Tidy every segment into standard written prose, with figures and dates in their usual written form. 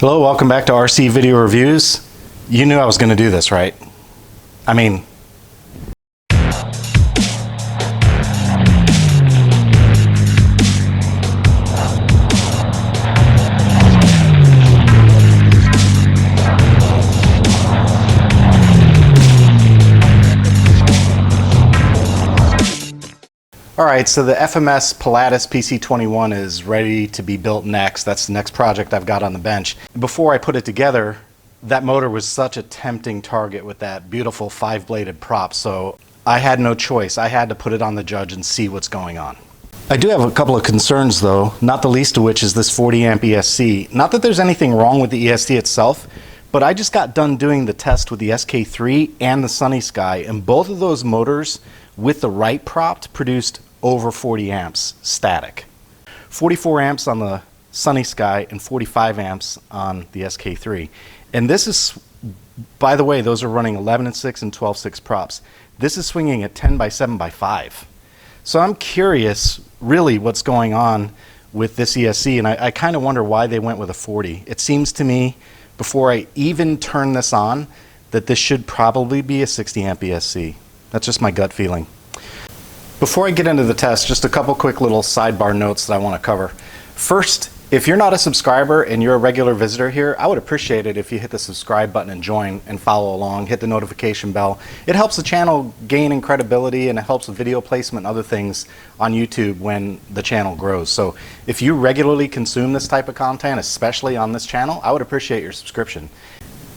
Hello, welcome back to RC Video Reviews. You knew I was going to do this, right? I mean, Alright, so the FMS Pilatus PC-21 is ready to be built next. That's the next project I've got on the bench. Before I put it together, that motor was such a tempting target with that beautiful 5-bladed prop, so I had no choice. I had to put it on the judge and see what's going on. I do have a couple of concerns though, not the least of which is this 40 amp ESC. Not that there's anything wrong with the ESC itself, but I just got done doing the test with the SK3 and the Sunny Sky, and both of those motors with the right prop produced over 40 amps static. 44 amps on the Sunny Sky and 45 amps on the SK3. And this is, by the way, those are running 11/6 and 12/6 props. This is swinging at 10x7x5. So I'm curious really what's going on with this ESC, and I kind of wonder why they went with a 40. It seems to me, before I even turn this on, that this should probably be a 60 amp ESC. That's just my gut feeling. Before I get into the test, just a couple quick little sidebar notes that I want to cover. First, if you're not a subscriber and you're a regular visitor here, I would appreciate it if you hit the subscribe button and join and follow along, hit the notification bell. It helps the channel gain in credibility, and it helps with video placement and other things on YouTube when the channel grows. So if you regularly consume this type of content, especially on this channel, I would appreciate your subscription.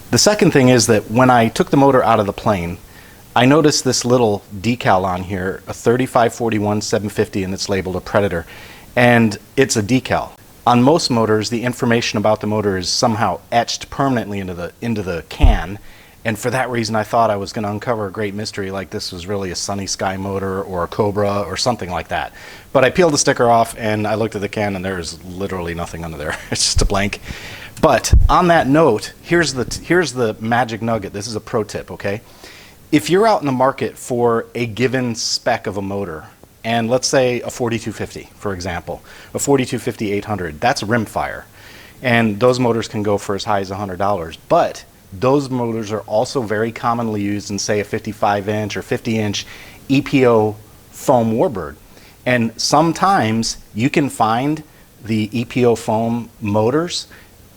The second thing is that when I took the motor out of the plane, I noticed this little decal on here, a 3541 750, and it's labeled a Predator, and it's a decal. On most motors, the information about the motor is somehow etched permanently into the can, and for that reason I thought I was going to uncover a great mystery, like this was really a Sunny Sky motor or a Cobra or something like that. But I peeled the sticker off and I looked at the can and there's literally nothing under there. It's just a blank. But on that note, here's the magic nugget. This is a pro tip, okay? If you're out in the market for a given spec of a motor, and let's say a 4250, for example, a 4250 800, that's rimfire. And those motors can go for as high as $100. But those motors are also very commonly used in, say, a 55-inch or 50-inch EPO foam warbird. And sometimes you can find the EPO foam motors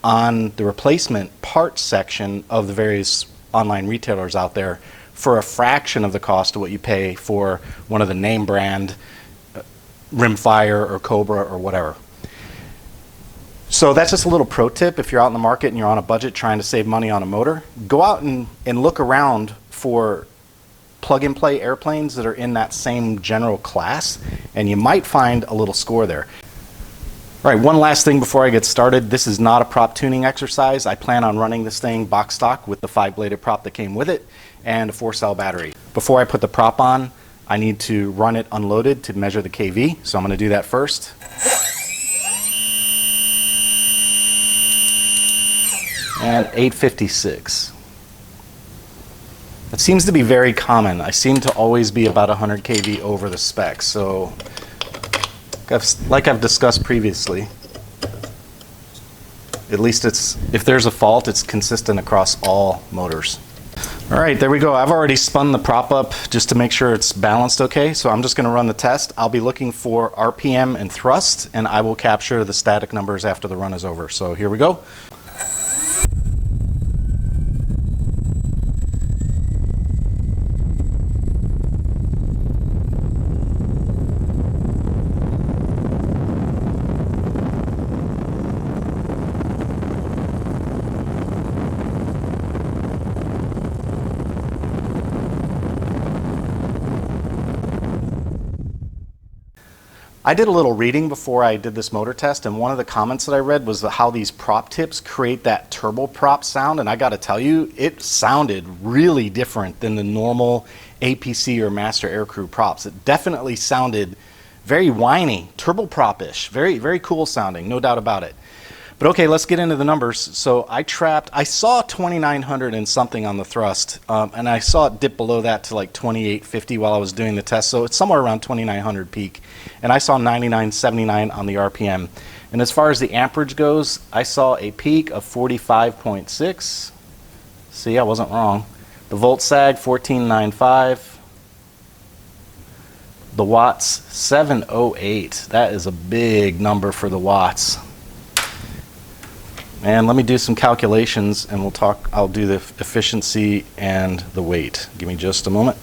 on the replacement parts section of the various online retailers out there for a fraction of the cost of what you pay for one of the name brand Rimfire or Cobra or whatever. So that's just a little pro tip. If you're out in the market and you're on a budget trying to save money on a motor, go out and look around for plug-and-play airplanes that are in that same general class, and you might find a little score there. All right, one last thing before I get started. This is not a prop tuning exercise. I plan on running this thing box stock with the 5-bladed prop that came with it and a 4-cell battery. Before I put the prop on, I need to run it unloaded to measure the KV, so I'm going to do that first. And 856. That seems to be very common. I seem to always be about 100 kV over the specs, so like I've discussed previously, at least if there's a fault, it's consistent across all motors. All right, there we go. I've already spun the prop up just to make sure it's balanced okay, so I'm just going to run the test. I'll be looking for RPM and thrust, and I will capture the static numbers after the run is over. So here we go. I did a little reading before I did this motor test, and one of the comments that I read was how these prop tips create that turboprop sound, and I got to tell you, it sounded really different than the normal APC or Master Aircrew props. It definitely sounded very whiny, turboprop-ish, very, very cool sounding, no doubt about it. But okay, let's get into the numbers. So I saw 2,900 and something on the thrust, and I saw it dip below that to like 2,850 while I was doing the test. So it's somewhere around 2,900 peak. And I saw 99.79 on the RPM. And as far as the amperage goes, I saw a peak of 45.6. See, I wasn't wrong. The volt sag 1495. The watts 708. That is a big number for the watts. And let me do some calculations and I'll do the efficiency and the weight. Give me just a moment.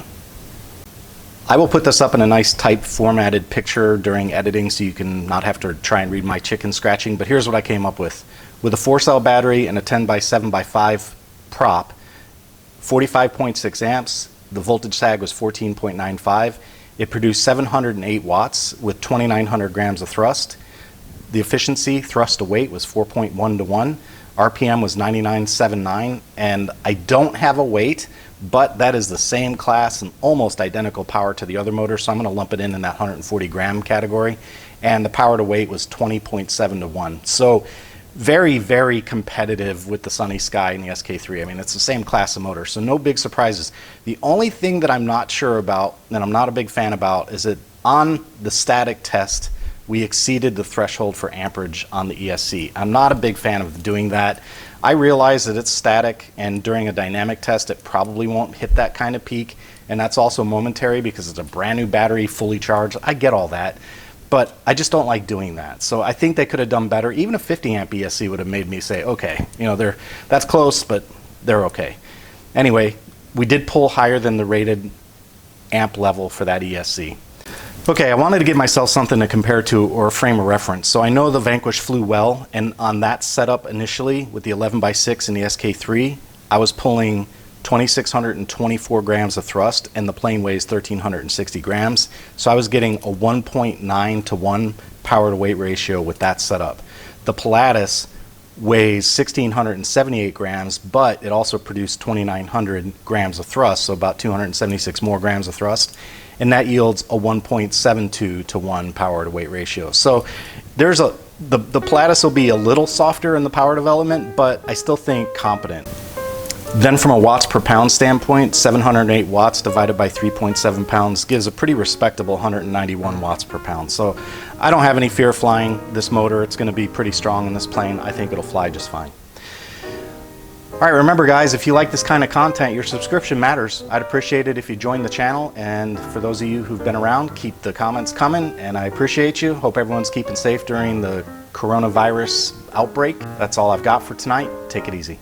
I will put this up in a nice type formatted picture during editing so you can not have to try and read my chicken scratching, but here's what I came up with. With a 4-cell battery and a 10x7x5 prop, 45.6 amps, the voltage sag was 14.95. It produced 708 watts with 2,900 grams of thrust. The efficiency, thrust to weight, was 4.1 to 1. RPM was 99.79, and I don't have a weight, but that is the same class and almost identical power to the other motor, so I'm going to lump it in that 140 gram category. And the power to weight was 20.7 to 1. So very, very competitive with the Sunny Sky and the SK3. I mean, it's the same class of motor, so no big surprises. The only thing that I'm not sure about, and I'm not a big fan about, is that on the static test, we exceeded the threshold for amperage on the ESC. I'm not a big fan of doing that. I realize that it's static, and during a dynamic test, it probably won't hit that kind of peak, and that's also momentary because it's a brand new battery, fully charged. I get all that. But I just don't like doing that. So I think they could have done better. Even a 50 amp ESC would have made me say, okay, you know, that's close, but they're okay. Anyway, we did pull higher than the rated amp level for that ESC. Okay, I wanted to give myself something to compare to or a frame of reference. So I know the Vanquish flew well, and on that setup initially with the 11x6 and the SK3, I was pulling 2,624 grams of thrust, and the plane weighs 1,360 grams. So I was getting a 1.9 to 1 power to weight ratio with that setup. The Pilatus weighs 1,678 grams, but it also produced 2,900 grams of thrust, so about 276 more grams of thrust, and that yields a 1.72 to 1 power to weight ratio. So there's the Pilatus will be a little softer in the power development, but I still think competent. Then from a watts per pound standpoint, 708 watts divided by 3.7 pounds gives a pretty respectable 191 watts per pound. So I don't have any fear flying this motor. It's going to be pretty strong in this plane. I think it'll fly just fine. All right, remember guys, if you like this kind of content, your subscription matters. I'd appreciate it if you join the channel, and for those of you who've been around, keep the comments coming, and I appreciate you. Hope everyone's keeping safe during the coronavirus outbreak. That's all I've got for tonight. Take it easy.